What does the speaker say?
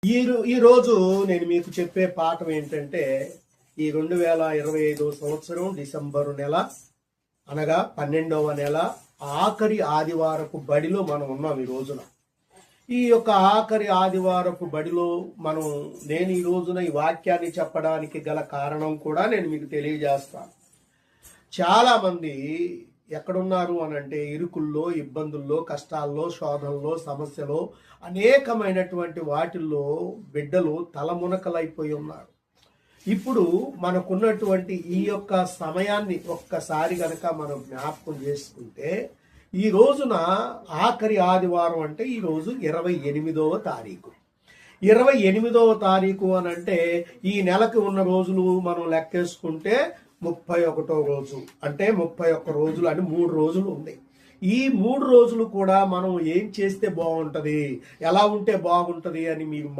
ఈ రోజు నేను మీకు చెప్పే పాఠం ఏంటంటే ఈ 2025 సంవత్సరం డిసెంబరు నెల అనగా 12వ నెల ఆఖరి ఆదివారపు బడిలో మనం ఉన్నాం. ఈ రోజున ఈ యొక్క ఆఖరి ఆదివారపు బడిలో నేను ఈ రోజున ఈ వాక్యాన్ని చెప్పడానికి గల కారణం కూడా నేను మీకు తెలియజేస్తాను. చాలా మంది ఎక్కడున్నారు అని అంటే ఇరుకుల్లో, ఇబ్బందుల్లో, కష్టాల్లో, శోధనలో, సమస్యలో, అనేకమైనటువంటి వాటిల్లో బిడ్డలు తలమునకలైపోయి ఉన్నారు. ఇప్పుడు మనకున్నటువంటి ఈ యొక్క సమయాన్ని ఒక్కసారి కనుక మనం జ్ఞాపకం చేసుకుంటే ఈ రోజున ఆఖరి ఆదివారం అంటే ఈరోజు 28వ తారీఖు. 28వ తారీఖు అని అంటే ఈ నెలకు ఉన్న రోజులు మనం లెక్కేసుకుంటే 31వ రోజు అంటే 31 రోజులు అని 3 రోజులు ఉన్నాయి. ఈ 3 రోజులు కూడా మనం ఏం చేస్తే బాగుంటది, ఎలా ఉంటే బాగుంటది అని మీరు